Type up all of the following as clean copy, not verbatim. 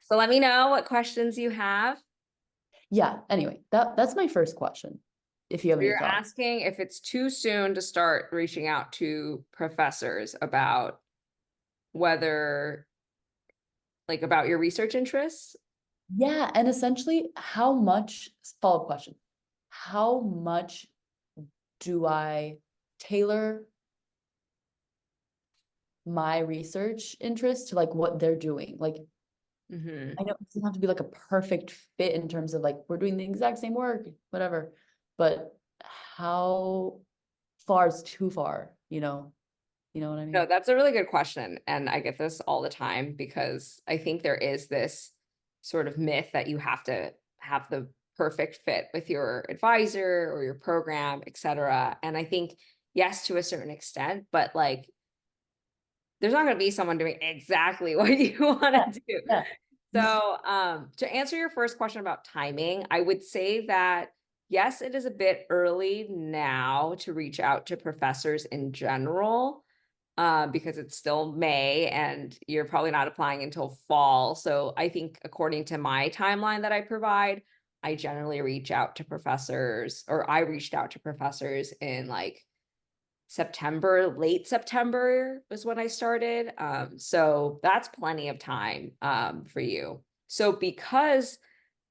So let me know what questions you have. Yeah, anyway, that's my first question. If you have So any you're thoughts. asking if it's too soon to start reaching out to professors about whether, like, about your research interests. Yeah, and essentially, how much, follow-up question, how much do I tailor my research interest to like what they're doing? Like, Hmm. I know it doesn't have to be like a perfect fit in terms of like we're doing the exact same work, whatever, but how far is too far, you know? You know what I No, mean? that's a really good question. And I get this all the time because I think there is this sort of myth that you have to have the perfect fit with your advisor or your program, et cetera. And I think, yes, to a certain extent, but like there's not going to be someone doing exactly what you Yeah, want to do. yeah. So, to answer your first question about timing, I would say that yes, it is a bit early now to reach out to professors in general, because it's still May and you're probably not applying until fall. So, I think according to my timeline that I provide, I generally reach out to professors, or I reached out to professors in like September, late September was when I started. So that's plenty of time for you. So because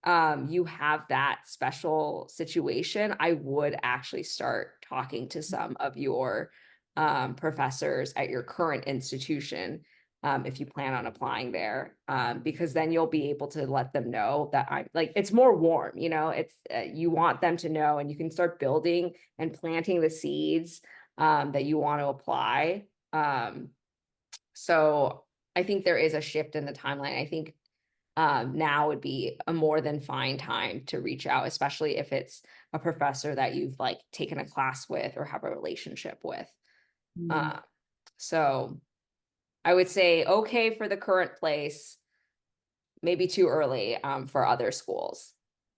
you have that special situation, I would actually start talking to some of your professors at your current institution, if you plan on applying there, because then you'll be able to let them know that I'm like, it's more warm, it's you want them to know, and you can start building and planting the seeds that you want to apply. So I think there is a shift in the timeline. I think now would be a more than fine time to reach out, especially if it's a professor that you've like taken a class with or have a relationship with. Mm. Uh, so I would say okay for the current place, maybe too early for other schools.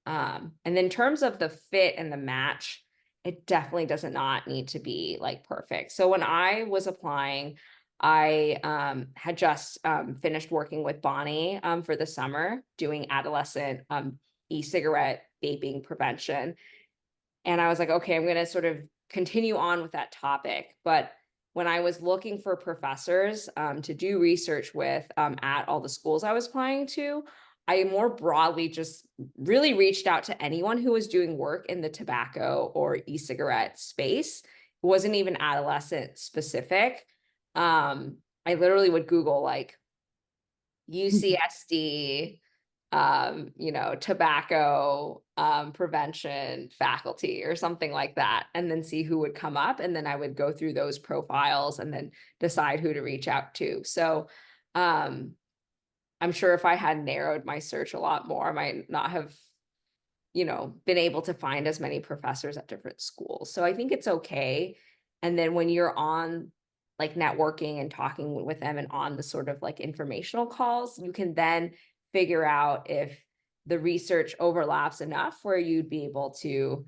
And in terms of the fit and the match, it definitely does not need to be like perfect. So when I was applying, I had just finished working with Bonnie for the summer doing adolescent e-cigarette vaping prevention. And I was like, okay, I'm going to sort of continue on with that topic. But when I was looking for professors to do research with at all the schools I was applying to, I more broadly just really reached out to anyone who was doing work in the tobacco or e-cigarette space. It wasn't even adolescent specific. I literally would Google like UCSD, tobacco prevention faculty or something like that, and then see who would come up. And then I would go through those profiles and then decide who to reach out to. So um, I'm sure if I had narrowed my search a lot more, I might not have, been able to find as many professors at different schools. So I think it's okay. And then when you're on like networking and talking with them and on the sort of like informational calls, you can then figure out if the research overlaps enough where you'd be able to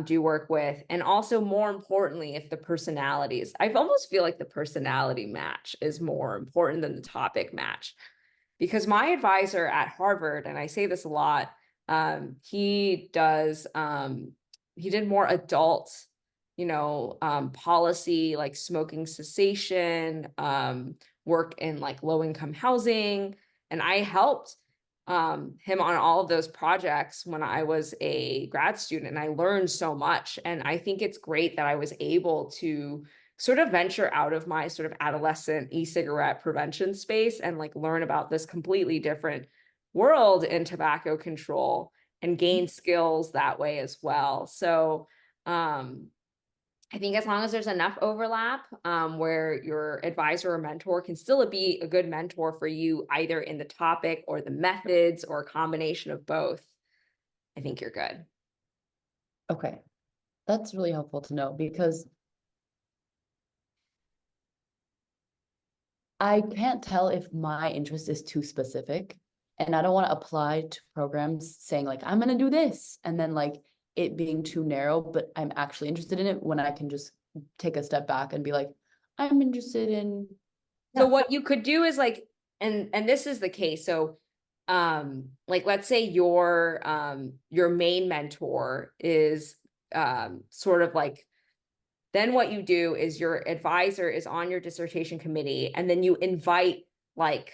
do work with. And also, more importantly, if the personalities, I almost feel like the personality match is more important than the topic match. Because my advisor at Harvard, and I say this a lot, he did more adult, policy like smoking cessation, work in like low income housing. And I helped him on all of those projects when I was a grad student, and I learned so much. And I think it's great that I was able to sort of venture out of my sort of adolescent e-cigarette prevention space and like learn about this completely different world in tobacco control and gain skills that way as well. So I think as long as there's enough overlap where your advisor or mentor can still be a good mentor for you, either in the topic or the methods or a combination of both, I think you're good. Okay, that's really helpful to know because I can't tell if my interest is too specific, and I don't want to apply to programs saying like I'm gonna do this and then like it being too narrow, but I'm actually interested in it when I can just take a step back and be like, I'm interested in, So yeah. what you could do is like, and this is the case. So like let's say your main mentor is sort of like, then what you do is your advisor is on your dissertation committee, and then you invite like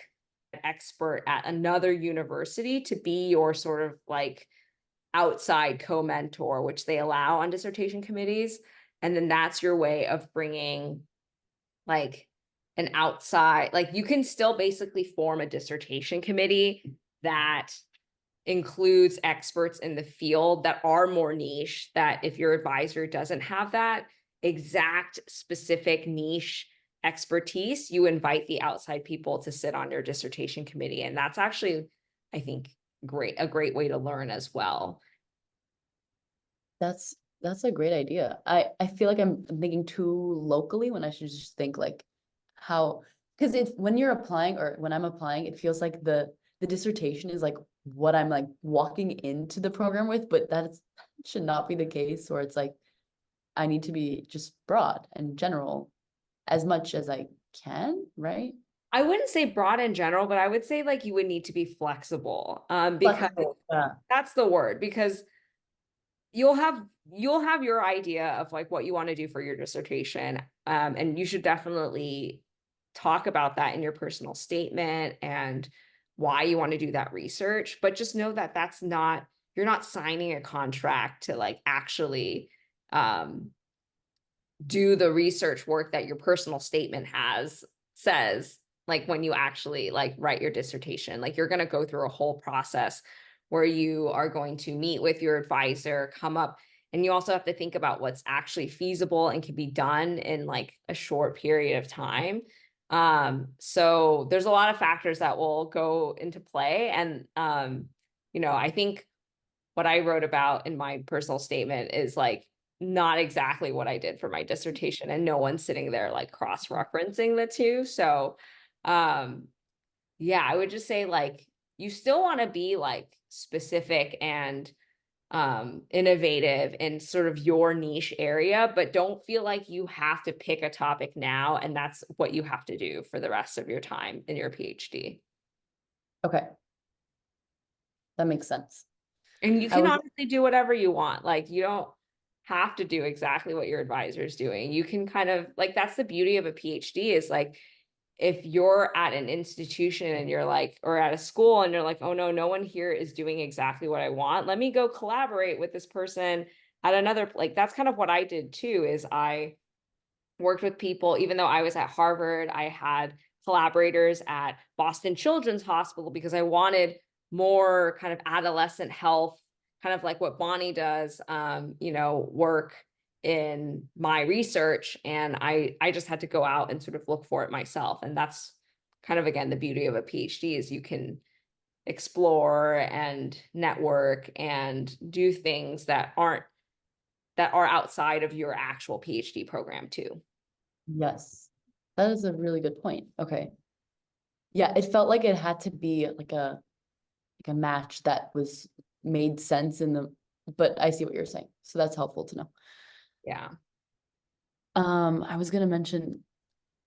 an expert at another university to be your sort of like outside co-mentor, which they allow on dissertation committees. And then that's your way of bringing like an outside, like you can still basically form a dissertation committee that includes experts in the field that are more niche, that if your advisor doesn't have that exact specific niche expertise, you invite the outside people to sit on your dissertation committee. And that's actually, I think, a great way to learn as well. That's a great idea. I feel like I'm thinking too locally when I should just think like how, because if when you're applying or when I'm applying, it feels like the dissertation is like what I'm like walking into the program with, but that should not be the case. Or it's like I need to be just broad and general as much as I can, right? I wouldn't say broad in general, but I would say like you would need to be flexible, because Flexible. Yeah. that's the word, because you'll have your idea of like what you want to do for your dissertation, and you should definitely talk about that in your personal statement and why you want to do that research. But just know that you're not signing a contract to like actually um, do the research work that your personal statement says, like when you actually like write your dissertation. Like you're going to go through a whole process where you are going to meet with your advisor, come up, and you also have to think about what's actually feasible and can be done in like a short period of time. So there's a lot of factors that will go into play. And I think what I wrote about in my personal statement is like not exactly what I did for my dissertation, and no one's sitting there like cross-referencing the two. So yeah, I would just say like you still want to be like specific and innovative in sort of your niche area, but don't feel like you have to pick a topic now and that's what you have to do for the rest of your time in your PhD. Okay. That makes sense. And you I can was honestly do whatever you want. Like you don't have to do exactly what your advisor is doing. You can kind of like, that's the beauty of a PhD, is like if you're at an institution and you're like, or at a school and you're like, oh no, no one here is doing exactly what I want, let me go collaborate with this person at another, like that's kind of what I did too, is I worked with people. Even though I was at Harvard, I had collaborators at Boston Children's Hospital because I wanted more kind of adolescent health, kind of like what Bonnie does, work in my research. And I just had to go out and sort of look for it myself. And that's kind of, again, the beauty of a PhD, is you can explore and network and do things that are outside of your actual PhD program too. Yes, that is a really good point. Okay. Yeah, it felt like it had to be like a match that was made sense in the, but I see what you're saying. So that's helpful to know. Yeah. I was gonna mention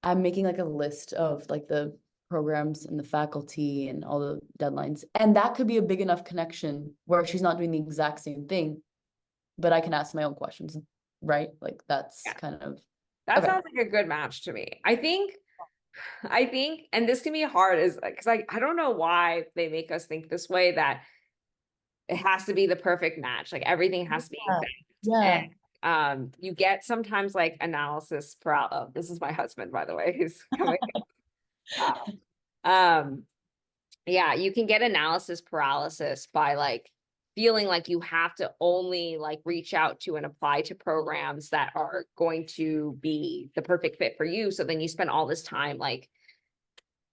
I'm making like a list of like the programs and the faculty and all the deadlines. And that could be a big enough connection where she's not doing the exact same thing, but I can ask my own questions, right? Like that's Yeah. kind of That okay. sounds like a good match to me. I think, and this can be hard, is because I don't know why they make us think this way, that it has to be the perfect match. Like everything has to be Yeah. exact. Yeah. And you get sometimes like analysis paralysis. Oh, this is my husband, by the way, who's coming. Um, yeah, you can get analysis paralysis by like feeling like you have to only like reach out to and apply to programs that are going to be the perfect fit for you. So then you spend all this time like,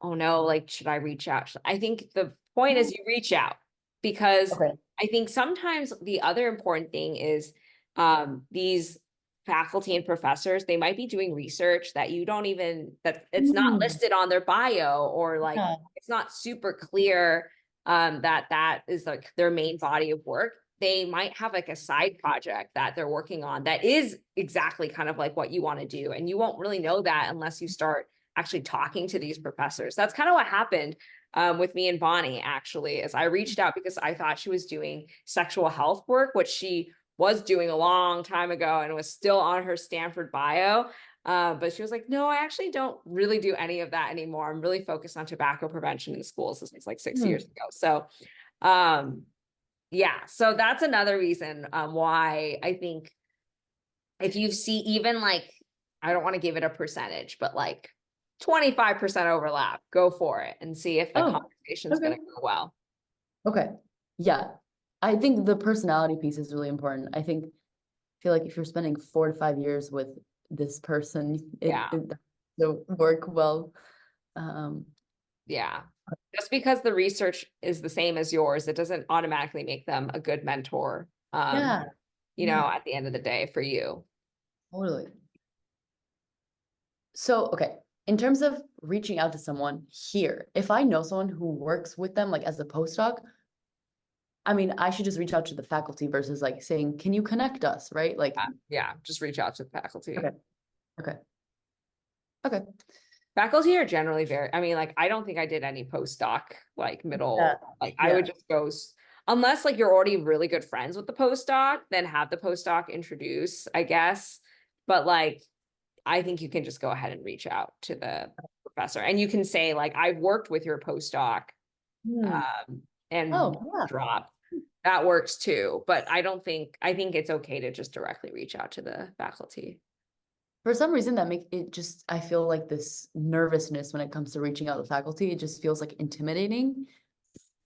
oh no, like, should I reach out? I think the point is you reach out, because Okay. I think sometimes the other important thing is these faculty and professors, they might be doing research that you don't even, that it's not Mm, listed on their bio, or like yeah. it's not super clear that is like their main body of work. They might have like a side project that they're working on that is exactly kind of like what you want to do. And you won't really know that unless you start actually talking to these professors. That's kind of what happened with me and Bonnie, actually, as I reached out because I thought she was doing sexual health work, which she was doing a long time ago and was still on her Stanford bio. But she was like, no, I actually don't really do any of that anymore. I'm really focused on tobacco prevention in schools. This was like 6 years ago. So, yeah, so that's another reason why I think if you see even like, I don't want to give it a percentage, but like 25% overlap, go for it and see if the Oh, conversation's okay. going to go well. Okay. Yeah. I think the personality piece is really important. Feel like if you're spending 4 to 5 years with this person, Yeah. will work well. Um, Yeah. Just because the research is the same as yours, it doesn't automatically make them a good mentor, yeah, yeah, at the end of the day for you. totally. So, okay, in terms of reaching out to someone here, if I know someone who works with them, like as a postdoc, I mean, I should just reach out to the faculty versus like saying, can you connect us, right? Like, Yeah, just reach out to the faculty. okay, okay, okay. Faculty are generally very, I mean, like, I don't think I did any postdoc, like Yeah, like I yeah. would just go, unless like you're already really good friends with the postdoc, then have the postdoc introduce, I guess. But like, I think you can just go ahead and reach out to the professor and you can say, like, I've worked with your postdoc, Hmm. and Oh, yeah. drop. That works too. But I think it's okay to just directly reach out to the faculty. For some reason, that make it just, I feel like this nervousness when it comes to reaching out to faculty, it just feels like intimidating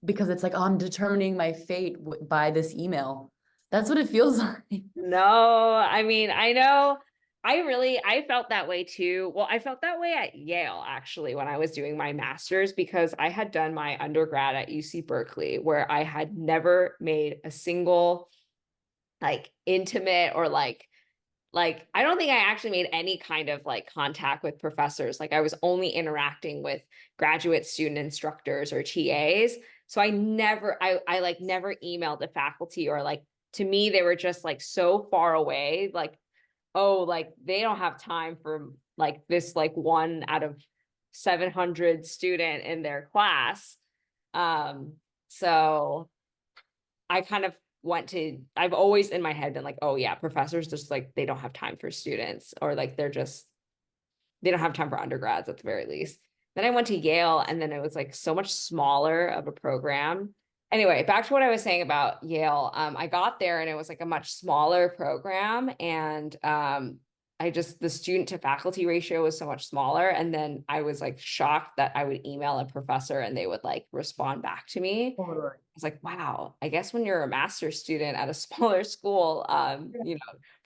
because it's like, oh, I'm determining my fate by this email. That's what it feels like. No, I mean, I know I felt that way too. Well, I felt that way at Yale actually when I was doing my master's because I had done my undergrad at UC Berkeley where I had never made a single like intimate or like I don't think I actually made any kind of like contact with professors. Like I was only interacting with graduate student instructors or TAs. So I like never emailed the faculty or like to me they were just like so far away like oh like they don't have time for like this like one out of 700 student in their class. Um so I kind of I've always in my head been like, oh yeah, professors just like they don't have time for students or like they don't have time for undergrads at the very least. Then I went to Yale and then it was like so much smaller of a program. Anyway, back to what I was saying about Yale. I got there and it was like a much smaller program and the student to faculty ratio was so much smaller. And then I was like shocked that I would email a professor and they would like respond back to me. Totally. Was like, wow, I guess when you're a master's student at a smaller school,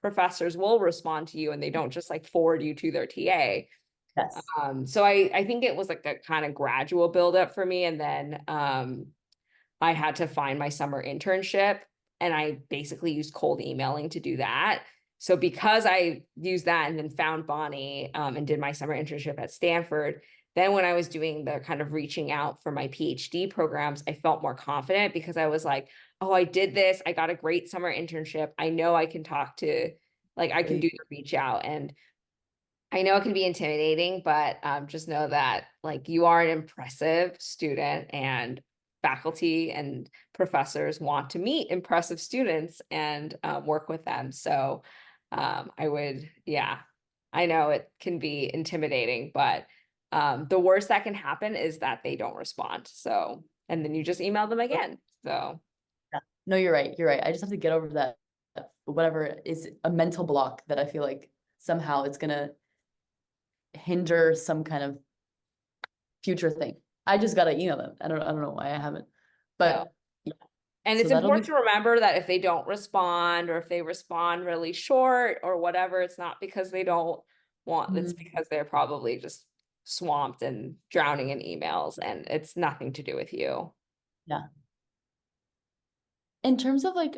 professors will respond to you and they don't just like forward you to their TA. Yes. So I think it was like a kind of gradual buildup for me. And then I had to find my summer internship and I basically used cold emailing to do that. So because I used that and then found Bonnie and did my summer internship at Stanford, then when I was doing the kind of reaching out for my PhD programs, I felt more confident because I was like, oh, I did this. I got a great summer internship. I know I can talk to, like, I can do the reach out. And I know it can be intimidating, but just know that like you are an impressive student and faculty and professors want to meet impressive students and work with them. So yeah, I know it can be intimidating, but the worst that can happen is that they don't respond. So, and then you just email them again. So, Yeah. No, you're right. You're right. I just have to get over that, whatever is a mental block that I feel like somehow it's gonna hinder some kind of future thing. I just gotta email them. I don't know why I haven't. no. But yeah, And so it's that'll important be to remember that if they don't respond or if they respond really short or whatever, it's not because they don't want, it's Mhm. because they're probably just swamped and drowning in emails and it's nothing to do with you. Yeah. In terms of like,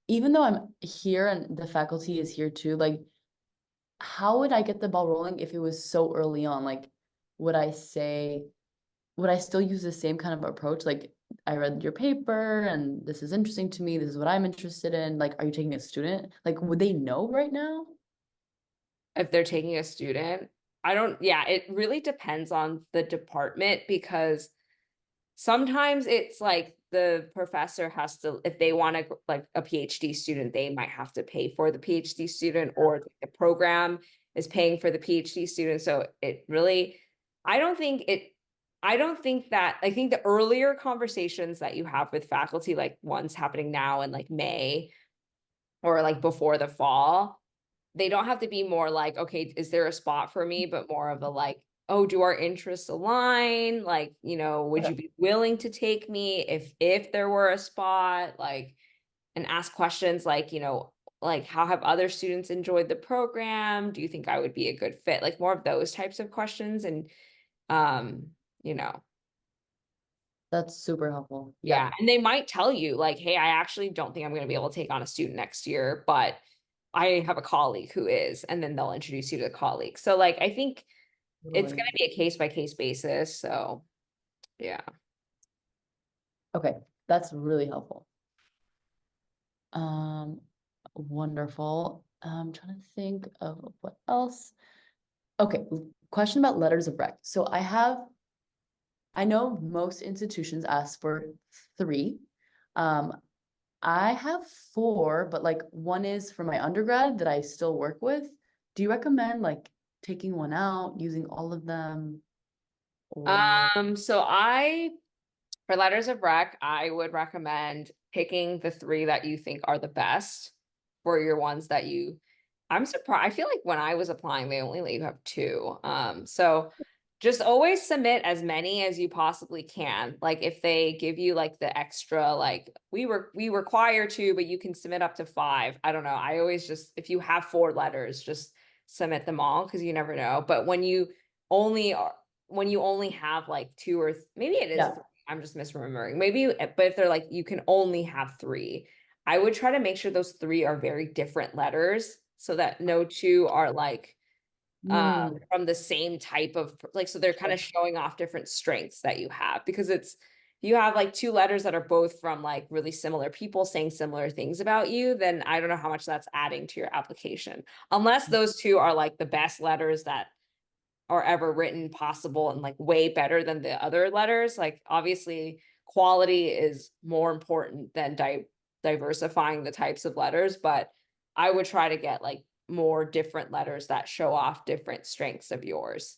even though I'm here and the faculty is here too, like how would I get the ball rolling if it was so early on? Like, would I say, would I still use the same kind of approach? Like, I read your paper and this is interesting to me. This is what I'm interested in. Like, are you taking a student? Like, would they know right now? If they're taking a student, I don't, yeah, it really depends on the department because sometimes it's like the professor has to, if they want to, like a PhD student, they might have to pay for the PhD student, or the program is paying for the PhD student. So it really, I don't think it, I don't think that, I think the earlier conversations that you have with faculty, like ones happening now in like May or like before the fall, they don't have to be more like, okay, is there a spot for me? But more of a like, oh, do our interests align? Like, would Okay. you be willing to take me if there were a spot? Like, and ask questions like, like how have other students enjoyed the program? Do you think I would be a good fit? Like more of those types of questions. And you know, That's super helpful. yeah. Yep. And they might tell you, like, hey, I actually don't think I'm going to be able to take on a student next year, but I have a colleague who is, and then they'll introduce you to the colleague. So, like, I think it's going Totally. to be a case by case basis. So, yeah. Okay, that's really helpful. Wonderful. I'm trying to think of what else. Okay, question about letters of rec. So I know most institutions ask for 3. Um, I have 4, but like one is for my undergrad that I still work with. Do you recommend like taking one out, using all of them, or So for letters of rec, I would recommend picking the 3 that you think are the best for your ones that I'm surprised. I feel like when I was applying, they only let you have 2. So just always submit as many as you possibly can. Like if they give you like the extra, like we require 2, but you can submit up to 5. I don't know. I always just, if you have 4 letters, just submit them all because you never know. But only are when you only have like 2 or maybe it is yeah. 3. I'm just misremembering. Maybe, but if they're like you can only have 3, I would try to make sure those 3 are very different letters so that no 2 are like Mm, from the same type of, like, so they're kind sure. of showing off different strengths that you have, because it's, you have like 2 letters that are both from like really similar people saying similar things about you, then I don't know how much that's adding to your application, unless those 2 are like the best letters that are ever written possible and like way better than the other letters. Like obviously quality is more important than diversifying the types of letters, but I would try to get like more different letters that show off different strengths of yours.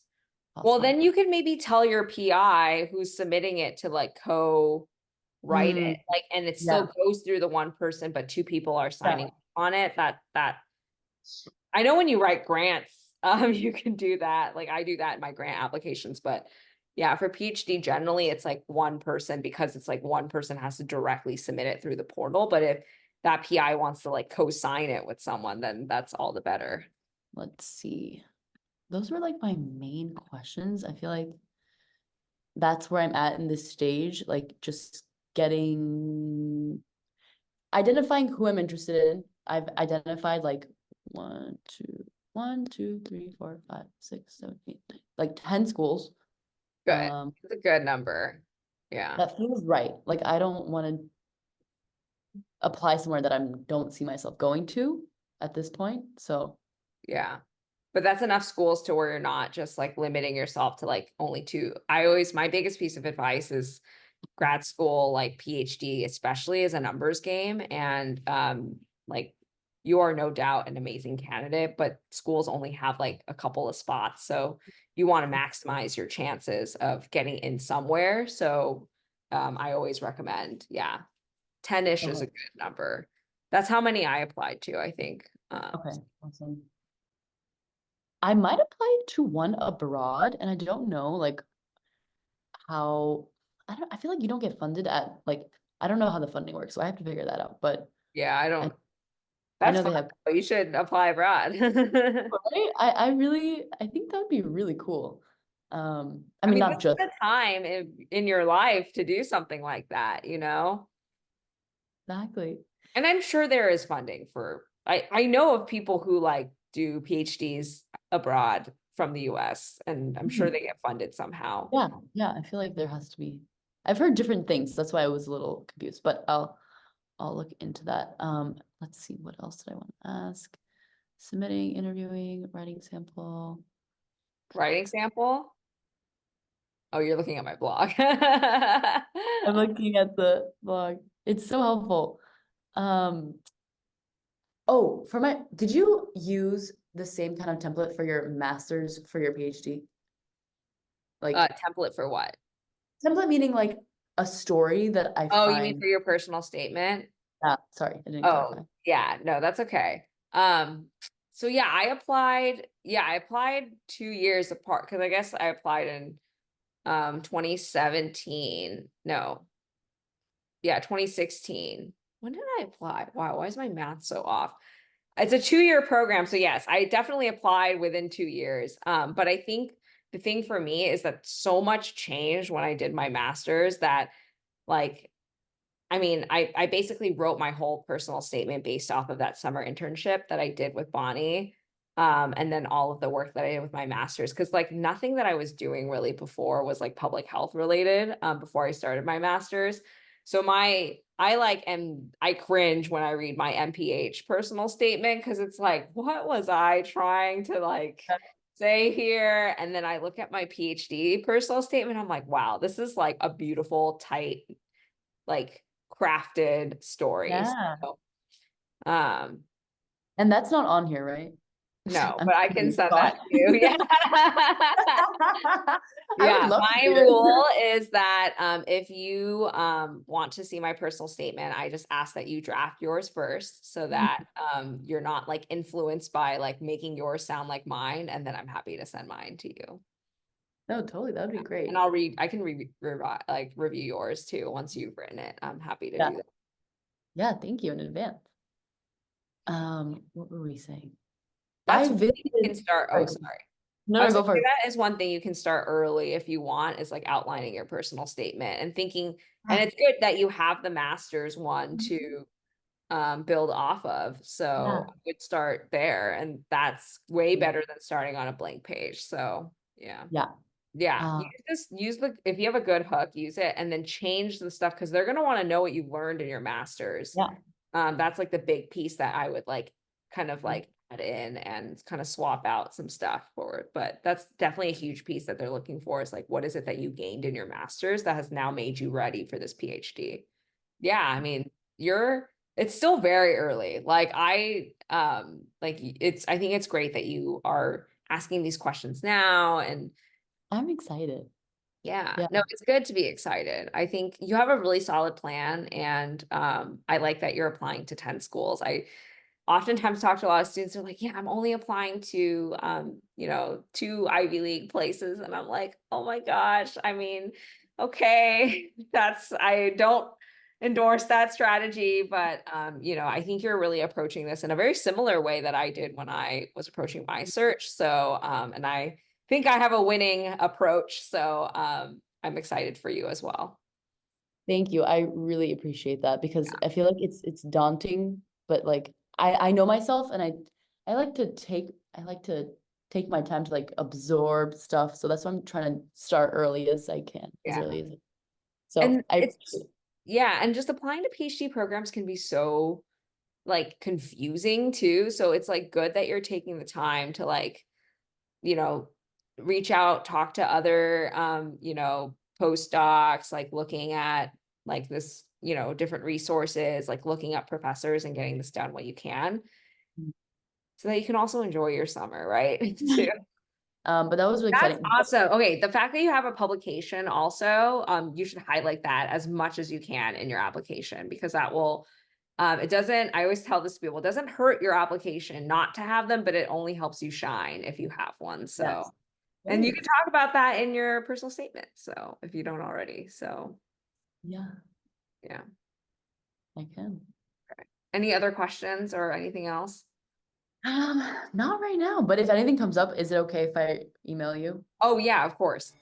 Well, Awesome. then you can maybe tell your PI who's submitting it to like co-write Mm, it. Like, and it yeah. still goes through the one person, but 2 people are Yeah. signing on it. That I know when you write grants, you can do that. Like I do that in my grant applications, but yeah, for PhD, generally it's like one person, because it's like one person has to directly submit it through the portal. But if that PI wants to like co-sign it with someone, then that's all the better. Let's see. Those were like my main questions. I feel like that's where I'm at in this stage, like just getting identifying who I'm interested in. I've identified like 1, 2, 1, 2, 3, 4, 5, 6, 7, 8, 9, like 10 schools. Good. Um, It's a good number. Yeah. that feels right. Like I don't want to apply somewhere that I don't see myself going to at this point. So Yeah. But that's enough schools to where you're not just like limiting yourself to like only 2. My biggest piece of advice is grad school, like PhD, especially, is a numbers game. And like you are no doubt an amazing candidate, but schools only have like a couple of spots. So you want to maximize your chances of getting in somewhere. So I always recommend, yeah, 10-ish is a okay, good number. That's how many I applied to, I think. okay, awesome. I might apply to one abroad, and I don't know like how I feel like you don't get funded at like I don't know how the funding works, so I have to figure that out. But Yeah, I, that's know fun. they have You should apply abroad. right? I think that would be really cool. I I mean mean, this not is just the time in your life to do something like that, you know? exactly. And I'm sure there is funding for, I know of people who like do PhDs abroad from the US, and I'm sure Mhm. they get funded somehow. Yeah, yeah, I feel like there has to be. I've heard different things. That's why I was a little confused, but I'll look into that. Let's see, what else did I want to ask? Submitting, interviewing, writing sample. Writing sample? Oh, you're looking at my blog. I'm looking at the blog. It's so helpful. Um, oh, did you use the same kind of template for your master's for your PhD? Like Template for what? template meaning like a story that I Oh, you mean find. for your personal statement? Sorry, I didn't Oh, clarify. yeah, no, that's okay. So yeah, I applied 2 years apart because I guess I applied in 2017. No, yeah, 2016. When did I apply? Wow, why is my math so off? It's a 2 year program. So yes, I definitely applied within 2 years. But I think the thing for me is that so much changed when I did my master's that like I mean, I basically wrote my whole personal statement based off of that summer internship that I did with Bonnie. And then all of the work that I did with my master's, because like nothing that I was doing really before was like public health related, before I started my master's. So I cringe when I read my MPH personal statement because it's like, what was I trying to like say here? And then I look at my PhD personal statement, I'm like, wow, this is like a beautiful, tight, like crafted stories. Yeah. So, um, And that's not on here, right? no, I'm but I can kidding. send that to you. Yeah. I would Yeah, love to my see rule it. is that if you want to see my personal statement, I just ask that you draft yours first so that you're not like influenced by like making yours sound like mine, and then I'm happy to send mine to you. No, totally. That would be And great. I can like review yours too once you've written it. I'm happy to Yeah. do that. Yeah, thank you in advance. What were we saying? That's I one thing you can visited, start. Oh, sorry. sorry. No, I no, was go gonna say for it. that is one thing you can start early if you want, is like outlining your personal statement and thinking, and Yeah. it's good that you have the master's one Mhm. to build off of. So Yeah. I would start there, and that's way Yeah. better than starting on a blank page. So yeah. Yeah. Yeah, Uh, use the if you have a good hook, use it and then change the stuff because they're gonna want to know what you learned in your master's. yeah. That's like the big piece that I would like kind of like add in and kind of swap out some stuff for it. But that's definitely a huge piece that they're looking for is like, what is it that you gained in your master's that has now made you ready for this PhD? Yeah, I mean, it's still very early. I think it's great that you are asking these questions now and I'm excited. yeah, Yeah. no, it's good to be excited. I think you have a really solid plan, and I like that you're applying to 10 schools. I oftentimes talk to a lot of students, they're like, yeah, I'm only applying to, 2 Ivy League places. And I'm like, oh my gosh, I mean, okay, I don't endorse that strategy, but, I think you're really approaching this in a very similar way that I did when I was approaching my search. So, and I think I have a winning approach. So, I'm excited for you as well. Thank you. I really appreciate that because I feel like it's daunting, but like I know myself and I like to take my time to like absorb stuff. So that's why I'm trying to start early as I can, as Yeah. early as I so And I it's, yeah, and just applying to PhD programs can be so like confusing too. So it's like good that you're taking the time to like, you know, reach out, talk to other postdocs, like looking at like this, different resources, like looking up professors and getting this done what you can so that you can also enjoy your summer, right? Too. but that was really That's exciting. awesome. Okay, the fact that you have a publication also, you should highlight that as much as you can in your application because that will, it doesn't, I always tell this to people, it doesn't hurt your application not to have them, but it only helps you shine if you have one. So, Yes. and you Thanks. can talk about that in your personal statement. So, if you don't already. So, Yeah, yeah. I can. Okay. Any other questions or anything else? Not right now, but if anything comes up, is it okay if I email you? Oh, yeah, of course.